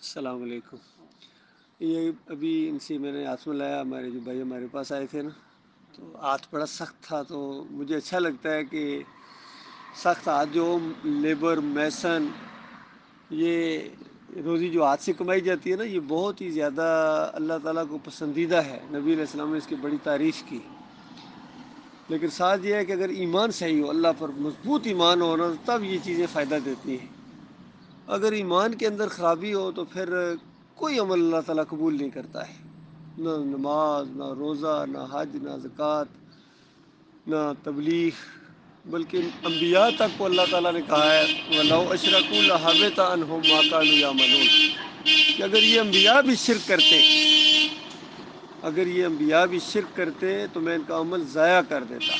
السلام علیکم۔ یہ ابھی ان سے میں نے ہاتھ میں لایا، ہمارے جو بھائی ہمارے پاس آئے تھے نا، تو ہاتھ بڑا سخت تھا، تو مجھے اچھا لگتا ہے کہ سخت ہاتھ جو لیبر میسن، یہ روزی جو ہاتھ سے کمائی جاتی ہے نا، یہ بہت ہی زیادہ اللہ تعالیٰ کو پسندیدہ ہے۔ نبی علیہ السلام نے اس کی بڑی تعریف کی، لیکن ساتھ یہ ہے کہ اگر ایمان صحیح ہو، اللہ پر مضبوط ایمان ہو نا، تب یہ چیزیں فائدہ دیتی ہیں۔ اگر ایمان کے اندر خرابی ہو تو پھر کوئی عمل اللہ تعالیٰ قبول نہیں کرتا ہے، نہ نماز، نہ روزہ، نہ حج، نہ زکوٰۃ، نہ تبلیغ، بلکہ انبیاء تک کو اللہ تعالیٰ نے کہا ہے وَلَوْ أَشْرَكُوا لَحَبِطَ عَنْهُمْ مَا كَانُوا يَعْمَلُونَ، کہ اگر یہ انبیاء بھی شرک کرتے، اگر یہ انبیاء بھی شرک کرتے تو میں ان کا عمل ضائع کر دیتا۔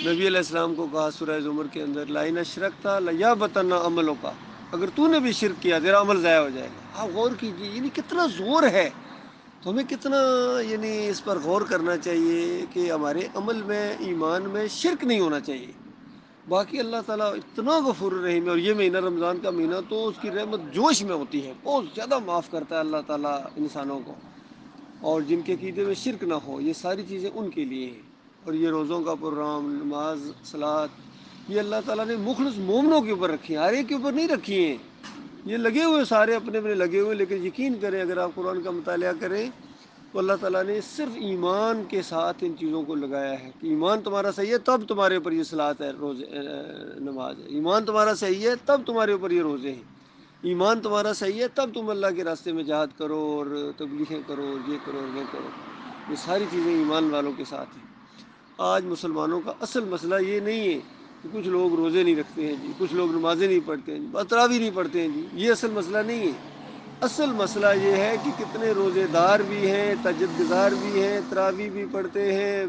نبی علیہ السلام کو کہا سورہ زمر کے اندر لَئِنْ أَشْرَكْتَ لَيَحْبَطَنَّ عَمَلُكَ، اگر تو نے بھی شرک کیا تیرا عمل ضائع ہو جائے گا۔ آپ غور کیجیے، یعنی کتنا زور ہے، تو ہمیں کتنا یعنی اس پر غور کرنا چاہیے کہ ہمارے عمل میں، ایمان میں شرک نہیں ہونا چاہیے۔ باقی اللہ تعالیٰ اتنا غفور رحیم ہے، اور یہ مہینہ رمضان کا مہینہ تو اس کی رحمت جوش میں ہوتی ہے، بہت زیادہ معاف کرتا ہے اللہ تعالیٰ انسانوں کو، اور جن کے عقیدے میں شرک نہ ہو، یہ ساری چیزیں ان کے لیے ہیں۔ اور یہ روزوں کا پروگرام، نماز، صلوات، یہ اللہ تعالیٰ نے مخلص مومنوں کے اوپر رکھی ہیں، ہر ایک کے اوپر نہیں رکھی ہیں۔ یہ لگے ہوئے سارے اپنے اپنے لگے ہوئے، لیکن یقین کریں اگر آپ قرآن کا مطالعہ کریں تو اللہ تعالیٰ نے صرف ایمان کے ساتھ ان چیزوں کو لگایا ہے کہ ایمان تمہارا صحیح ہے تب تمہارے اوپر یہ صلوات ہے، نماز ہے، ایمان تمہارا صحیح ہے تب تمہارے اوپر یہ روزے ہیں، ایمان تمہارا صحیح ہے تب تم اللہ کے راستے میں جہاد کرو اور تبلیغیں کرو اور یہ کرو اور وہ کرو۔ یہ ساری چیزیں ایمان والوں کے ساتھ ہیں۔ آج مسلمانوں کا اصل مسئلہ یہ نہیں ہے کہ کچھ لوگ روزے نہیں رکھتے ہیں جی، کچھ لوگ نمازیں نہیں پڑھتے ہیں جی، تراویح نہیں پڑھتے ہیں جی، یہ اصل مسئلہ نہیں ہے۔ اصل مسئلہ یہ ہے کہ کتنے روزے دار بھی ہیں، تہجد گزار بھی ہیں، تراویح بھی پڑھتے ہیں،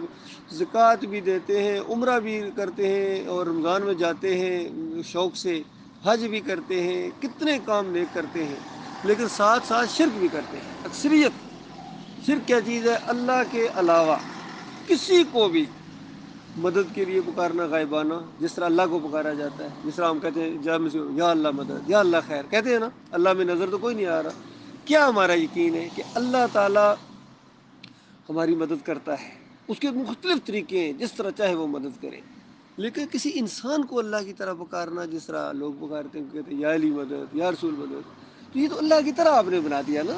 زکوٰۃ بھی دیتے ہیں، عمرہ بھی کرتے ہیں اور رمضان میں جاتے ہیں شوق سے، حج بھی کرتے ہیں، کتنے کام نیک کرتے ہیں، لیکن ساتھ ساتھ شرک بھی کرتے ہیں۔ اکثریت شرک کیا چیز ہے؟ اللہ کے علاوہ کسی کو بھی مدد کے لیے پکارنا غائبانہ، جس طرح اللہ کو پکارا جاتا ہے، جس طرح ہم کہتے ہیں یا اللہ مدد، یا اللہ خیر، کہتے ہیں نا، اللہ میں نظر تو کوئی نہیں آ رہا۔ کیا ہمارا یقین ہے کہ اللہ تعالیٰ ہماری مدد کرتا ہے؟ اس کے مختلف طریقے ہیں، جس طرح چاہے وہ مدد کرے، لیکن کسی انسان کو اللہ کی طرح پکارنا، جس طرح لوگ پکارتے ہیں، کہتے ہیں یا علی مدد، یا رسول مدد، تو یہ تو اللہ کی طرح آپ نے بنا دیا نا،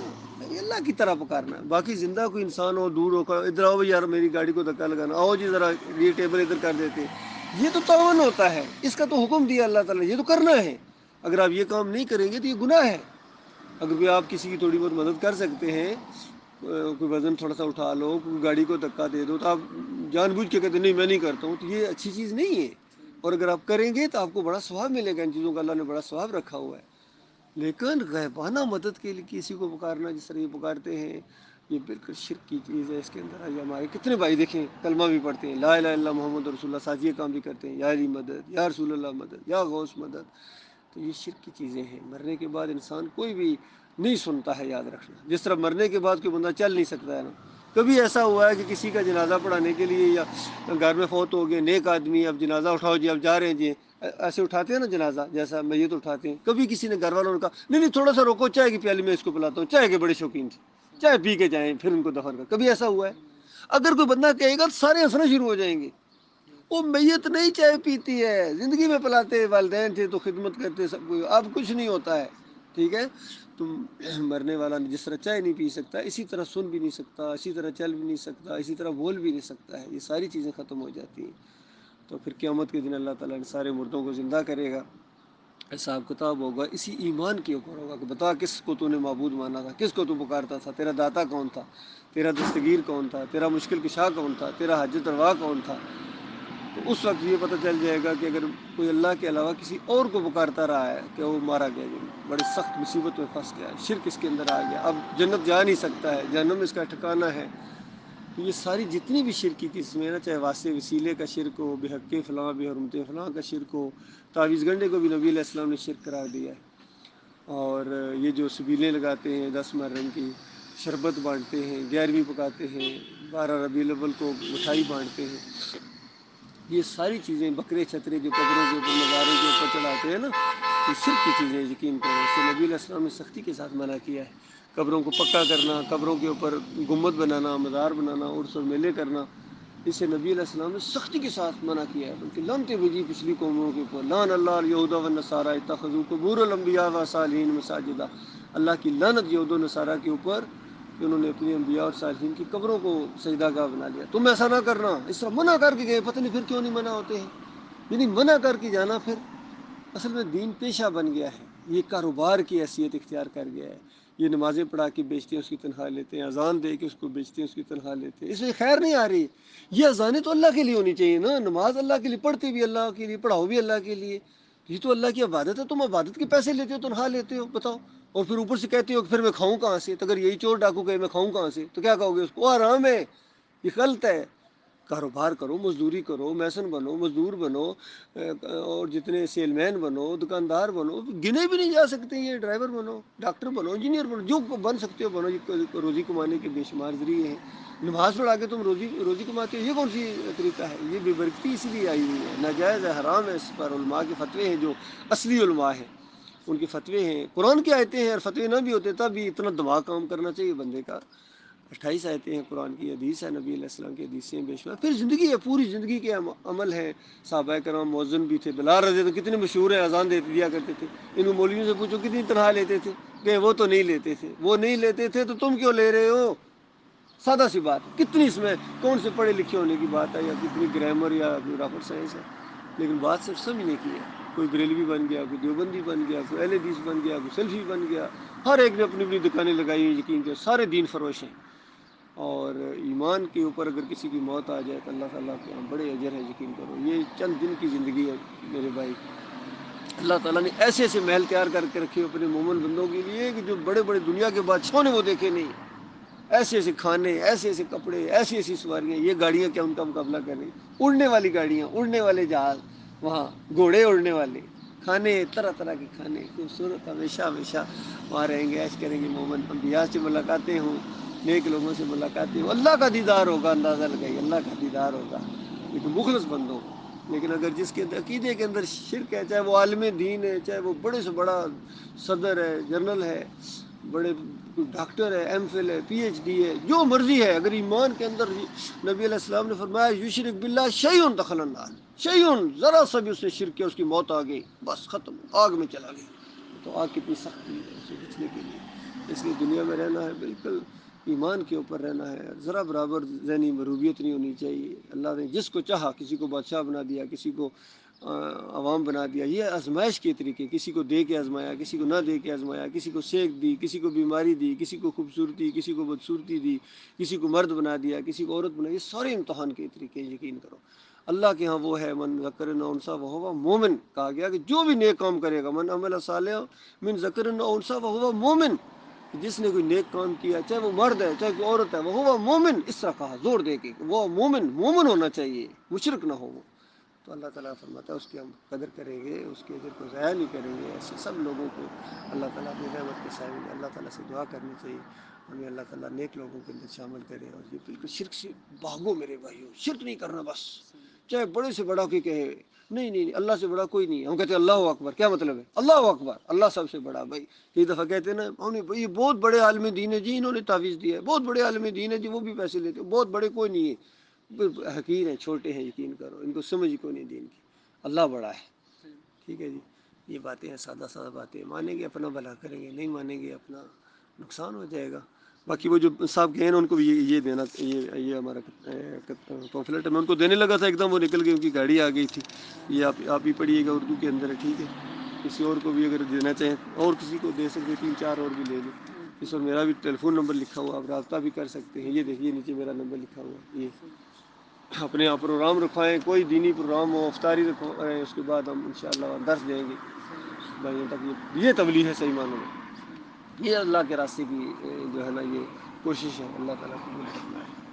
یہ اللہ کی طرح پکارنا ہے۔ باقی زندہ کوئی انسان ہو، دور ہو، ادھر آؤ یار میری گاڑی کو دھکا لگانا، آؤ جی ذرا یہ ٹیبل ادھر کر دیتے، یہ تو تعاون ہوتا ہے، اس کا تو حکم دیا اللہ تعالیٰ نے، یہ تو کرنا ہے۔ اگر آپ یہ کام نہیں کریں گے تو یہ گناہ ہے۔ اگر کوئی آپ کسی کی تھوڑی بہت مدد کر سکتے ہیں، کوئی وزن تھوڑا سا اٹھا لو، کوئی گاڑی کو دھکا دے دو، تو آپ جان بوجھ کے کہتے نہیں میں نہیں کرتا ہوں، تو یہ اچھی چیز نہیں ہے۔ اور اگر آپ کریں گے تو آپ کو بڑا ثواب ملے گا، ان چیزوں کا اللہ نے بڑا ثواب رکھا ہوا ہے۔ لیکن غیبانہ مدد کے لیے کسی کو پکارنا، جس طرح یہ پکارتے ہیں، یہ بالکل شرک کی چیز ہے۔ اس کے اندر آج ہمارے کتنے بھائی دیکھیں کلمہ بھی پڑھتے ہیں، لا الہ الا اللہ محمد رسول اللہ، ساتھ یہ کام بھی کرتے ہیں، یا علی مدد، یا رسول اللہ مدد، یا غوث مدد، تو یہ شرک کی چیزیں ہیں۔ مرنے کے بعد انسان کوئی بھی نہیں سنتا ہے، یاد رکھنا، جس طرح مرنے کے بعد کوئی بندہ چل نہیں سکتا ہے نا۔ کبھی ایسا ہوا ہے کہ کسی کا جنازہ پڑھانے کے لیے یا گھر میں فوت ہو گئے نیک آدمی، اب جنازہ اٹھاؤ جی، اب جا رہے ہیں جی، ایسے اٹھاتے ہیں نا جنازہ، جیسا میت اٹھاتے ہیں، کبھی کسی نے گھر والوں نے کہا نہیں نہیں تھوڑا سا روکو، چائے کی پیالی میں اس کو پلاتا ہوں، چائے کے بڑے شوقین تھے، چائے پی کے جائیں پھر ان کو دفن کر، کبھی ایسا ہوا ہے؟ اگر کوئی بندہ کہے گا تو سارے ہنسنا شروع ہو جائیں گے، وہ میت نہیں چائے پیتی ہے، زندگی میں پلاتے، والدین تھے تو خدمت کرتے سب کو، اب کچھ نہیں ہوتا ہے، ٹھیک ہے؟ تم مرنے والا جس طرح چائے نہیں پی سکتا، اسی طرح سن بھی نہیں سکتا، اسی طرح چل بھی نہیں سکتا، اسی طرح بول بھی نہیں سکتا ہے، یہ ساری چیزیں ختم ہو جاتی ہیں۔ تو پھر قیامت کے دن اللہ تعالیٰ نے سارے مردوں کو زندہ کرے گا، حساب کتاب ہوگا، اسی ایمان کے اوپر ہوگا کہ بتا کس کو تو نے معبود مانا تھا، کس کو تو پکارتا تھا، تیرا داتا کون تھا، تیرا دستگیر کون تھا، تیرا مشکل کشا کون تھا، تیرا حاجت روا کون تھا۔ تو اس وقت یہ پتہ چل جائے گا کہ اگر کوئی اللہ کے علاوہ کسی اور کو پکارتا رہا ہے کہ وہ مارا گیا، جی بڑی سخت مصیبت میں پھنس گیا، شرک اس کے اندر آ گیا، اب جنت جا نہیں سکتا ہے، جہنم اس کا ٹھکانہ ہے۔ تو یہ ساری جتنی بھی شرک کی قسمیں ہیں نا، چاہے واسطے وسیلے کا شرک ہو، بے حق فلاں بے حرمت فلاں کا شرک ہو، تعویذ گنڈے کو بھی نبی علیہ السلام نے شرک قرار دیا ہے، اور یہ جو سبیلیں لگاتے ہیں 10 محرم کی، شربت بانٹتے ہیں، 11ویں پکاتے ہیں، 12 ربیع الاول کو مٹھائی بانٹتے ہیں، یہ ساری چیزیں، بکرے چھترے جو قبروں کے اوپر مزاروں کے اوپر چڑھاتے ہیں نا، یہ شرک کی چیزیں یقین کرو، اس سے نبی علیہ السلام نے سختی کے ساتھ منع کیا ہے۔ قبروں کو پکا کرنا، قبروں کے اوپر گنبد بنانا، مزار بنانا، عرس اور میلے کرنا، اس سے نبی علیہ السلام نے سختی کے ساتھ منع کیا ہے، بلکہ لعنتیں بھیجی پچھلی قوموں کے اوپر، لعن اللہ الیہود والنصارى اتخذوا قبور الانبیاء والصالحین مساجدا، اللہ کی لعنت یہود و نصارہ کے اوپر کہ انہوں نے اپنے انبیاء اور صالحین کی قبروں کو سجدہ گاہ بنا لیا۔ تم ایسا نہ کرنا، اس طرح منع کر کے گئے، پتہ نہیں پھر کیوں نہیں منع ہوتے ہیں، یعنی منع کر کے جانا پھر اصل میں دین پیشہ بن گیا ہے، یہ کاروبار کی حیثیت اختیار کر گیا ہے۔ یہ نمازیں پڑھا کے بیچتے ہیں، اس کی تنخواہ لیتے ہیں، اذان دے کے اس کو بیچتے ہیں، اس کی تنخواہ لیتے ہیں، اس میں خیر نہیں آ رہی۔ یہ اذانیں تو اللہ کے لیے ہونی چاہیے نا، نماز اللہ کے لیے، پڑھتے بھی اللہ کے لیے، پڑھاؤ بھی اللہ کے لیے، یہ تو اللہ کی عبادت ہے، تم عبادت کے پیسے لیتے ہو، تنخواہ لیتے ہو، بتاؤ، اور پھر اوپر سے کہتے ہو کہ پھر میں کھاؤں کہاں سے؟ تو اگر یہی چور ڈاکو کہے میں کھاؤں کہاں سے تو کیا کہو گے اس کو؟ حرام ہے، یہ غلط ہے۔ کاروبار کرو، مزدوری کرو، میسن بنو، مزدور بنو، اور جتنے سیل مین بنو، دکاندار بنو، گنے بھی نہیں جا سکتے، یہ ڈرائیور بنو، ڈاکٹر بنو، انجینئر بنو، جو بن سکتے ہو بنو، یہ روزی کمانے کے بے شمار ذریعے ہیں۔ نماز پڑھا کے تم روزی کماتے ہو، یہ کون سی طریقہ ہے؟ یہ بے برکتی اس لیے آئی ہوئی ہے، ناجائز ہے، حرام ہے، اس پر علماء کے فتوے ہیں، جو اصلی علماء ہیں ان کے فتوے ہیں، قرآن کی آیتیں ہیں، اور فتوے نہ بھی ہوتے تب بھی اتنا دماغ کام کرنا چاہیے بندے کا۔ 28 آیتیں ہیں قرآن کی، حدیث ہے نبی علیہ السلام کی حدیثیں بے شمار، پھر زندگی ہے، پوری زندگی کے عمل ہے۔ صحابہ کرام مؤذن بھی تھے، بلال رضی اللہ کتنے مشہور ہیں، اذان دیا کرتے تھے، ان مولویوں سے پوچھو کتنی تنخواہ لیتے تھے، کہ وہ تو نہیں لیتے تھے، وہ نہیں لیتے تھے تو تم کیوں لے رہے ہو؟ سادہ سی بات، کتنی اس میں کون سے پڑھے لکھے ہونے کی بات ہے، یا کتنی گرامر یا رافٹ سائنس ہے، لیکن بات صرف سمجھنے کی ہے۔ کوئی بریلوی بن گیا، کوئی دیوبندی بن گیا، کوئی اہل حدیث بن گیا، کوئی سلفی بن گیا، ہر ایک نے اپنی اپنی دکانیں لگائی ہیں، یقین کے سارے دین فروش ہیں، اور ایمان کے اوپر اگر کسی کی موت آ جائے تو اللہ تعالیٰ کے ہم بڑے اجر ہے، یقین کرو۔ یہ چند دن کی زندگی ہے میرے بھائی، اللہ تعالیٰ نے ایسے ایسے محل تیار کر کے رکھے اپنے مومن بندوں کے لیے کہ جو بڑے بڑے دنیا کے بادشاہوں نے وہ دیکھے نہیں، ایسے ایسے کھانے، ایسے ایسے کپڑے، ایسی ایسی سواریاں، یہ گاڑیاں کیا ان کا مقابلہ کر رہی، اڑنے والی گاڑیاں، اڑنے والے جہاز، وہاں گھوڑے اڑنے والے، کھانے طرح طرح کے کھانے، خوبصورت، ہمیشہ ہمیشہ وہاں رہیں گے، عیش کریں گے۔ مومن انبیاء سے ملاقاتیں ہوں، نیک لوگوں سے ملاقاتیں ہوں، اللہ کا دیدار ہوگا، اندازہ لگائیے، اللہ کا دیدار ہوگا، لیکن مخلص بندوں کو۔ لیکن اگر جس کے عقیدے کے اندر شرک ہے، چاہے وہ عالم دین ہے، چاہے وہ بڑے سے بڑا صدر ہے، جنرل ہے، بڑے ڈاکٹر ہے، ایم فل ہے، پی ایچ ڈی ہے، جو مرضی ہے، اگر ایمان کے اندر نبی علیہ السلام نے فرمایا یشرک باللہ شیء دخل النار، شیء، ذرا سا بھی اس نے شرک کیا، اس کی موت آ گئی، بس ختم، آگ میں چلا گیا۔ تو آگ کتنی سختی ہے اسے بچنے کے لیے، اس لیے دنیا میں رہنا ہے بالکل ایمان کے اوپر رہنا ہے، ذرا برابر ذہنی مروبیت نہیں ہونی چاہیے۔ اللہ نے جس کو چاہا، کسی کو بادشاہ بنا دیا، کسی کو عوام بنا دیا، یہ آزمائش کے طریقے، کسی کو دے کے آزمایا، کسی کو نہ دے کے آزمایا، کسی کو سیک دی، کسی کو بیماری دی، کسی کو خوبصورتی، کسی کو بدصورتی دی، کسی کو مرد بنا دیا، کسی کو عورت بنا، یہ سارے امتحان کے طریقے، یقین کرو۔ اللہ کے ہاں وہ ہے من ذکر او انثی وہو مومن، کہا گیا کہ جو بھی نیک کام کرے گا، من عمل صالحا من ذکر او انثی وہو مومن، جس نے کوئی نیک کام کیا، چاہے وہ مرد ہے چاہے کوئی عورت ہے، وہ مومن، اس طرح کہا زور دے کے، وہ مومن ہونا چاہیے، مشرک نہ ہو وہ۔ تو اللہ تعالیٰ فرماتا ہے اس کی ہم قدر کریں گے، اس کے اجر کو ضائع نہیں کریں گے۔ ایسے سب لوگوں کو اللہ تعالیٰ اپنی رحمت کے سائے میں، اللہ تعالیٰ سے دعا کرنی چاہیے، ہمیں اللہ تعالیٰ نیک لوگوں کے اندر شامل کرے، اور یہ بالکل شرک سے بھاگو میرے بھائیو، شرک نہیں کرنا بس، چاہے بڑے سے بڑا کوئی کہے نہیں نہیں اللہ سے بڑا کوئی نہیں ہے، ہم کہتے ہیں اللہ اکبر، کیا مطلب ہے اللہ اکبر، اللہ سب سے بڑا۔ بھائی کئی دفعہ کہتے ہیں نا ہم نے یہ بہت بڑے عالم دین ہے جی، انہوں نے تعویذ دیا ہے، بہت بڑے عالم دین ہے جی، وہ بھی پیسے لیتے، بہت بڑے کوئی نہیں ہے، حقیر ہیں، چھوٹے ہیں، یقین کرو، ان کو سمجھ کوئی نہیں دین کی، اللہ بڑا ہے۔ ٹھیک ہے جی، یہ باتیں ہیں، سادہ سادہ باتیں، مانیں گے اپنا بھلا کریں گے، نہیں مانیں گے اپنا نقصان ہو جائے گا۔ باقی وہ جو صاحب گئے نا ان کو بھی یہ دینا، یہ ہمارا پمفلٹ ہے، میں ان کو دینے لگا تھا، ایک دم وہ نکل گئی، ان کی گاڑی آ گئی تھی۔ یہ آپ ہی پڑھیے گا، اردو کے اندر ہے، ٹھیک ہے، کسی اور کو بھی اگر دینا چاہیں اور کسی کو دے سکتے، 3-4 اور بھی لے لیں، اس پر میرا بھی ٹیلی فون نمبر لکھا ہوا، آپ رابطہ بھی کر سکتے ہیں، یہ دیکھیے نیچے میرا نمبر لکھا ہوا ہے، یہ اپنے یہاں پروگرام رکھوائیں، کوئی دینی پروگرام ہو، افطاری رکھوائیں، اس کے بعد ہم انشاءاللہ درس دیں گے بھائیوں تک، یہ تبلیغ ہے صحیح معنوں میں، یہ اللہ کے راستے کی جو ہے نا یہ کوشش ہے، اللہ تعالیٰ قبول کرنا ہے۔